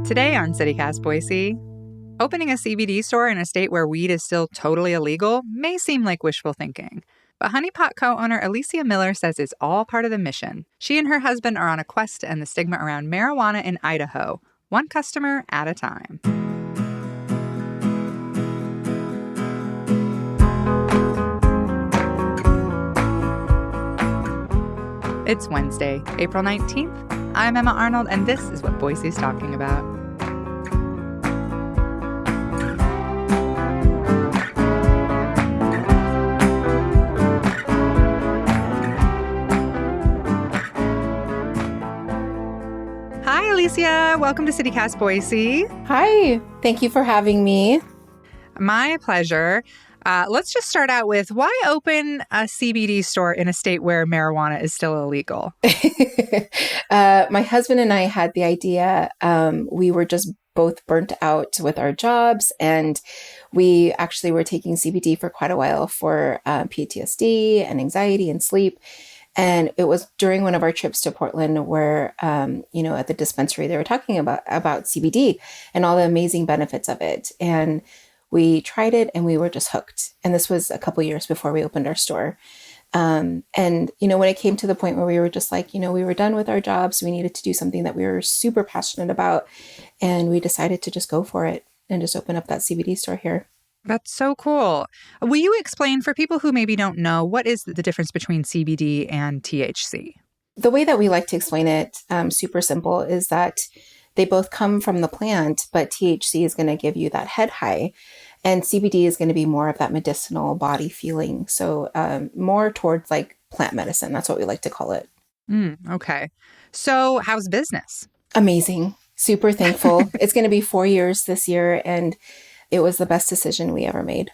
Today on CityCast Boise, opening a CBD store in a state where weed is still totally illegal may seem like wishful thinking. But Honey Pot co-owner Alicia Miller says it's all part of the mission. She and her husband are on a quest to end the stigma around marijuana in Idaho, one customer at a time. It's Wednesday, April 19th. I'm Emma Arnold, and this is what Boise's talking about. Hi, Alicia. Welcome to CityCast Boise. Hi. Thank you for having me. My pleasure. Let's just start out with why open a CBD store in a state where marijuana is still illegal? My husband and I had the idea. We were just both burnt out with our jobs, and we actually were taking CBD for quite a while for PTSD and anxiety and sleep. And it was during one of our trips to Portland where, at the dispensary, they were talking about CBD and all the amazing benefits of it. And we tried it and we were just hooked. And this was a couple years before we opened our store. When it came to the point where we were just like, we were done with our jobs, we needed to do something that we were super passionate about. And we decided to just go for it and just open up that CBD store here. That's so cool. Will you explain for people who maybe don't know, what is the difference between CBD and THC? The way that we like to explain it, super simple, is that they both come from the plant, but THC is going to give you that head high. And CBD is going to be more of that medicinal body feeling. So more towards like plant medicine. That's what we like to call it. Okay. So how's business? Amazing. Super thankful. It's going to be 4 years this year. And it was the best decision we ever made.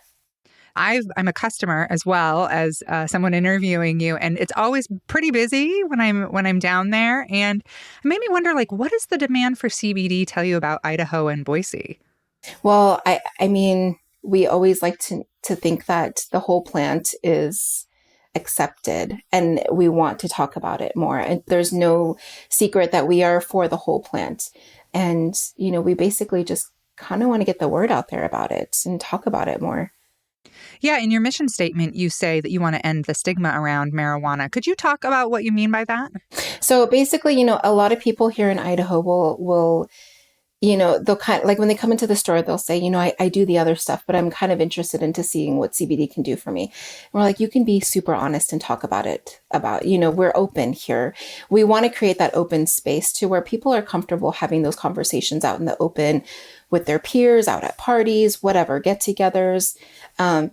I'm a customer as well as someone interviewing you, and it's always pretty busy when I'm down there. And it made me wonder, what does the demand for CBD tell you about Idaho and Boise? Well, I mean, we always like to think that the whole plant is accepted, and we want to talk about it more. And there's no secret that we are for the whole plant, and we basically just kind of want to get the word out there about it and talk about it more. Yeah, in your mission statement, you say that you want to end the stigma around marijuana. Could you talk about what you mean by that? So basically, a lot of people here in Idaho will they'll kind of, like when they come into the store, they'll say, I do the other stuff, but I'm kind of interested into seeing what CBD can do for me. And we're like, you can be super honest and talk about it, we're open here. We want to create that open space to where people are comfortable having those conversations out in the open with their peers, out at parties, whatever, get-togethers,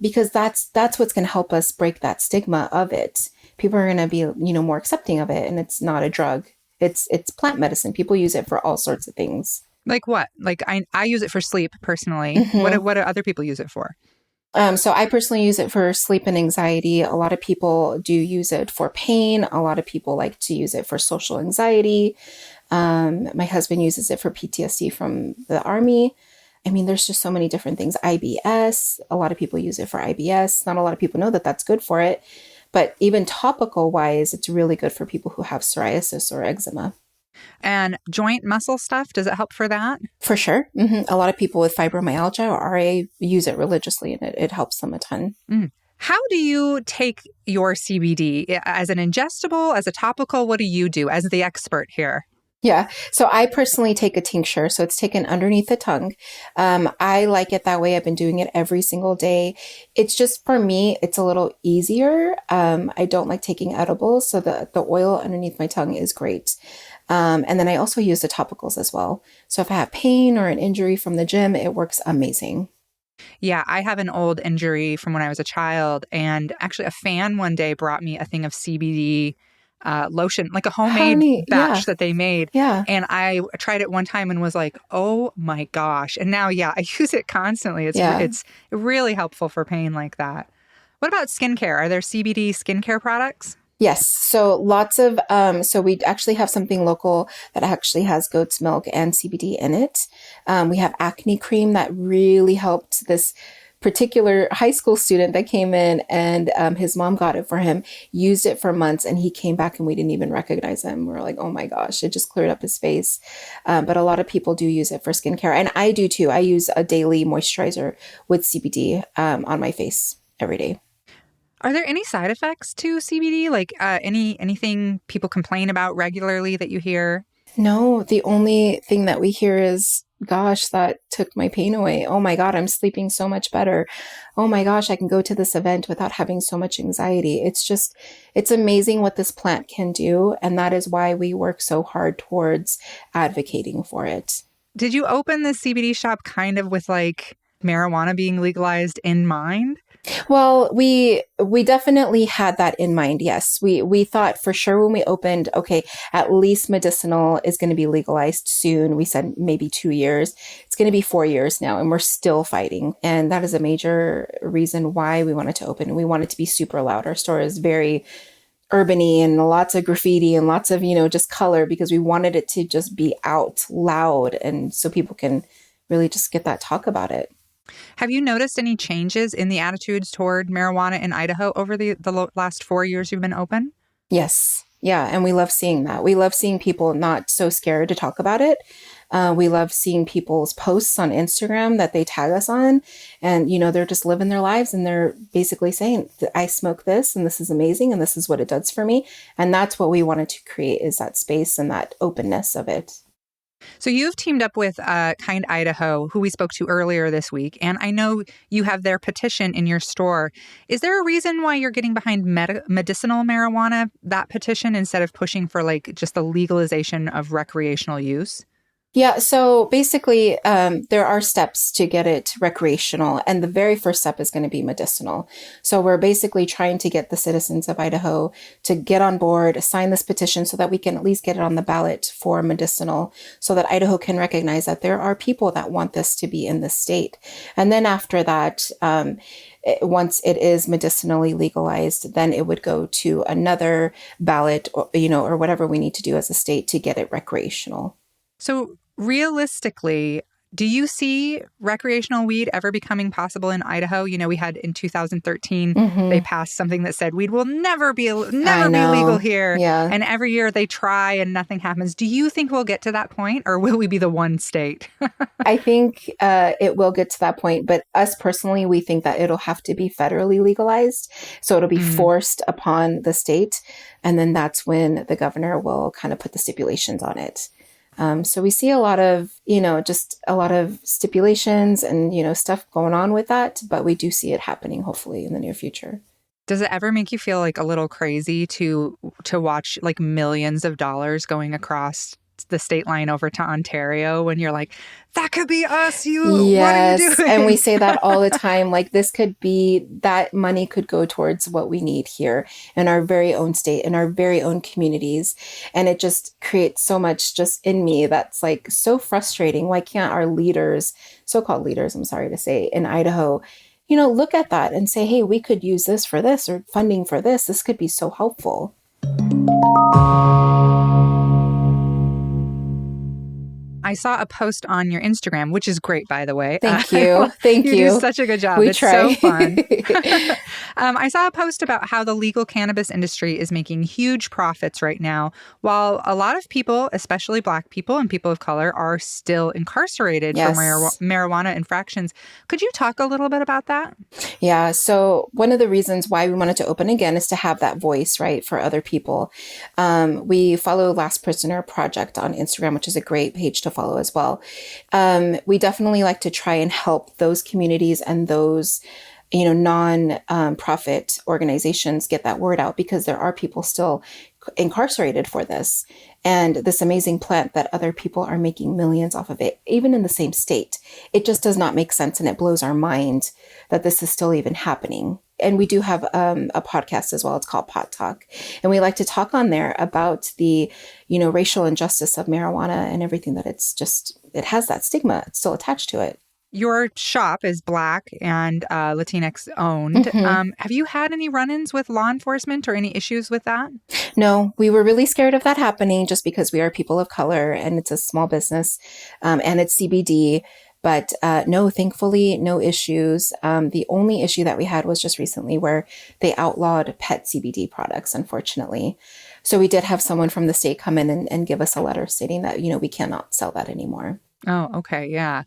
because that's what's going to help us break that stigma of it. People are going to be, more accepting of it, and it's not a drug. It's plant medicine. People use it for all sorts of things. Like what? I use it for sleep personally. Mm-hmm. What do other people use it for? So I personally use it for sleep and anxiety. A lot of people do use it for pain. A lot of people like to use it for social anxiety. My husband uses it for PTSD from the Army. I mean, there's just so many different things. IBS. A lot of people use it for IBS. Not a lot of people know that that's good for it. But even topical wise, it's really good for people who have psoriasis or eczema. And joint muscle stuff, does it help for that? For sure. Mm-hmm. A lot of people with fibromyalgia or RA use it religiously, and it helps them a ton. How do you take your CBD? As an ingestible, as a topical? What do you do as the expert here? Yeah. So I personally take a tincture. So it's taken underneath the tongue. I like it that way. I've been doing it every single day. It's just, for me, it's a little easier. I don't like taking edibles. So the oil underneath my tongue is great. And then I also use the topicals as well. So if I have pain or an injury from the gym, it works amazing. Yeah, I have an old injury from when I was a child. And actually a fan one day brought me a thing of CBD lotion, like a homemade batch that they made. Yeah. And I tried it one time and was like, oh my gosh. And now, I use it constantly. It's really helpful for pain like that. What about skincare? Are there CBD skincare products? Yes. So lots of, so we actually have something local that actually has goat's milk and CBD in it. We have acne cream that really helped this particular high school student that came in, and his mom got it for him, used it for months, and he came back and we didn't even recognize him. We were like, oh my gosh, it just cleared up his face. But a lot of people do use it for skincare. And I do too. I use a daily moisturizer with CBD on my face every day. Are there any side effects to CBD? Like anything people complain about regularly that you hear? No, the only thing that we hear is, gosh, that took my pain away. Oh my God, I'm sleeping so much better. Oh my gosh, I can go to this event without having so much anxiety. It's amazing what this plant can do. And that is why we work so hard towards advocating for it. Did you open the CBD shop kind of with like marijuana being legalized in mind? Well, we definitely had that in mind. Yes, we thought for sure when we opened, okay, at least medicinal is going to be legalized soon. We said maybe 2 years. It's going to be 4 years now, and we're still fighting. And that is a major reason why we wanted to open. We wanted to be super loud. Our store is very urban-y and lots of graffiti and lots of, just color, because we wanted it to just be out loud, and so people can really just get that talk about it. Have you noticed any changes in the attitudes toward marijuana in Idaho over the last 4 years you've been open? Yes. Yeah. And we love seeing that. We love seeing people not so scared to talk about it. We love seeing people's posts on Instagram that they tag us on. And, they're just living their lives and they're basically saying, I smoke this and this is amazing and this is what it does for me. And that's what we wanted to create, is that space and that openness of it. So you've teamed up with Kind Idaho, who we spoke to earlier this week, and I know you have their petition in your store. Is there a reason why you're getting behind medicinal marijuana, that petition, instead of pushing for like just the legalization of recreational use? Yeah, so basically, there are steps to get it recreational, and the very first step is going to be medicinal. So we're basically trying to get the citizens of Idaho to get on board, sign this petition so that we can at least get it on the ballot for medicinal, so that Idaho can recognize that there are people that want this to be in the state. And then after that, once it is medicinally legalized, then it would go to another ballot, or whatever we need to do as a state to get it recreational. So realistically, do you see recreational weed ever becoming possible in Idaho? We had in 2013, they passed something that said weed will never be legal here. Yeah. And every year they try and nothing happens. Do you think we'll get to that point, or will we be the one state? I think it will get to that point. But us personally, we think that it'll have to be federally legalized. So it'll be forced upon the state. And then that's when the governor will kind of put the stipulations on it. So we see a lot of, just a lot of stipulations and, stuff going on with that. But we do see it happening, hopefully, in the near future. Does it ever make you feel like a little crazy to watch like millions of dollars going across the state line over to Ontario when you're like, that could be us, Yes, what are you doing? And we say that all the time. Like, that money could go towards what we need here in our very own state, in our very own communities. And it just creates so much just in me that's like so frustrating. Why can't our leaders, so-called leaders, I'm sorry to say, in Idaho, look at that and say, hey, we could use this for this, or funding for this. This could be so helpful. I saw a post on your Instagram, which is great, by the way. Thank you. Thank you. You do such a good job. It's try. so fun. I saw a post about how the legal cannabis industry is making huge profits right now, while a lot of people, especially Black people and people of color, are still incarcerated for marijuana infractions. Could you talk a little bit about that? Yeah. So one of the reasons why we wanted to open again is to have that voice, right, for other people. We follow Last Prisoner Project on Instagram, which is a great page to follow as well. We definitely like to try and help those communities and those non-profit organizations get that word out, because there are people still incarcerated for this, and this amazing plant that other people are making millions off of it, even in the same state. It just does not make sense, and it blows our mind that this is still even happening. And we do have a podcast as well. It's called Pot Talk. And we like to talk on there about the, racial injustice of marijuana and everything that it has that stigma still attached to it. Your shop is Black and Latinx owned. Have you had any run-ins with law enforcement or any issues with that? No, we were really scared of that happening just because we are people of color and it's a small business and it's CBD. But no, thankfully, no issues. The only issue that we had was just recently where they outlawed pet CBD products, unfortunately. So we did have someone from the state come in and give us a letter stating that, we cannot sell that anymore. Oh, okay. Yeah.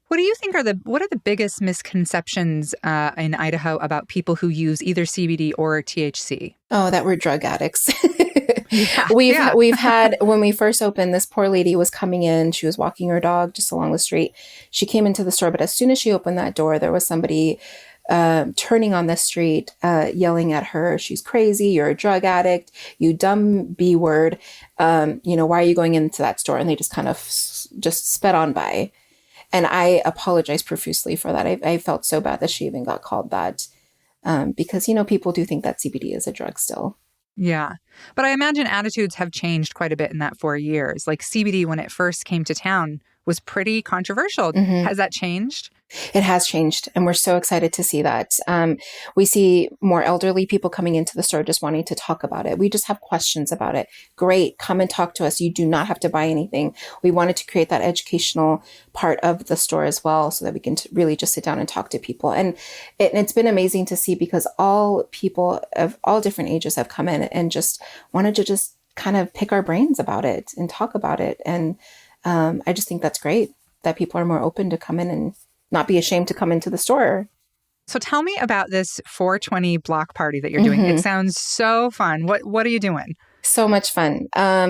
What do you think what are the biggest misconceptions in Idaho about people who use either CBD or THC? Oh, that we're drug addicts. Yeah, We've had, when we first opened, this poor lady was coming in. She was walking her dog just along the street. She came into the store, but as soon as she opened that door, there was somebody turning on the street, yelling at her, "She's crazy. You're a drug addict. You dumb B word. Why are you going into that store?" And they just kind of just sped on by. And I apologize profusely for that. I felt so bad that she even got called that because, people do think that CBD is a drug still. Yeah. But I imagine attitudes have changed quite a bit in that 4 years. Like CBD, when it first came to town, was pretty controversial. Mm-hmm. Has that changed? It has changed, and we're so excited to see that. We see more elderly people coming into the store just wanting to talk about it. We just have questions about it. Great. Come and talk to us. You do not have to buy anything. We wanted to create that educational part of the store as well so that we can really just sit down and talk to people. And it's been amazing to see because all people of all different ages have come in and just wanted to just kind of pick our brains about it and talk about it. And I just think that's great that people are more open to come in and not be ashamed to come into the store. So tell me about this 420 block party that you're doing. Mm-hmm. It sounds so fun. What are you doing? So much fun.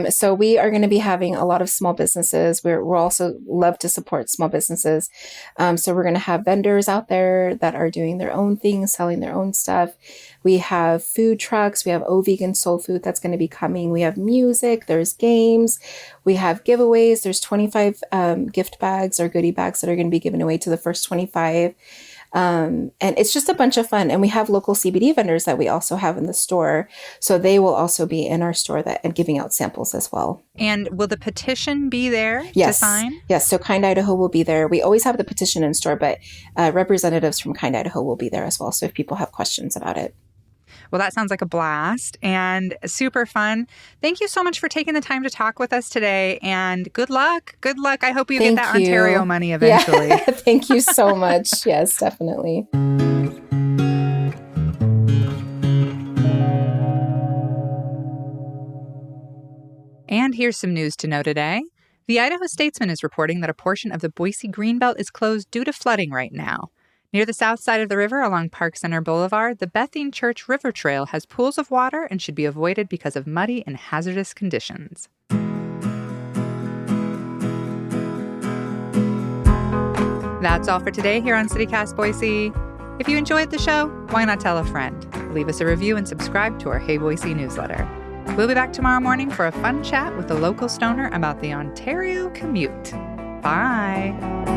So we are going to be having a lot of small businesses. We're also love to support small businesses. So we're going to have vendors out there that are doing their own things, selling their own stuff. We have food trucks. We have vegan soul food that's going to be coming. We have music. There's games. We have giveaways. There's 25 gift bags or goodie bags that are going to be given away to the first 25. And it's just a bunch of fun. And we have local CBD vendors that we also have in the store. So they will also be in our store and giving out samples as well. And will the petition be there to sign? Yes. So Kind Idaho will be there. We always have the petition in store, but representatives from Kind Idaho will be there as well. So if people have questions about it. Well, that sounds like a blast and super fun. Thank you so much for taking the time to talk with us today. And good luck. Good luck. I hope you get that Ontario money eventually. Yeah. Thank you so much. Yes, definitely. And here's some news to know today. The Idaho Statesman is reporting that a portion of the Boise Greenbelt is closed due to flooding right now. Near the south side of the river along Park Center Boulevard, the Bethune Church River Trail has pools of water and should be avoided because of muddy and hazardous conditions. That's all for today here on CityCast Boise. If you enjoyed the show, why not tell a friend? Leave us a review and subscribe to our Hey Boise newsletter. We'll be back tomorrow morning for a fun chat with a local stoner about the Ontario commute. Bye.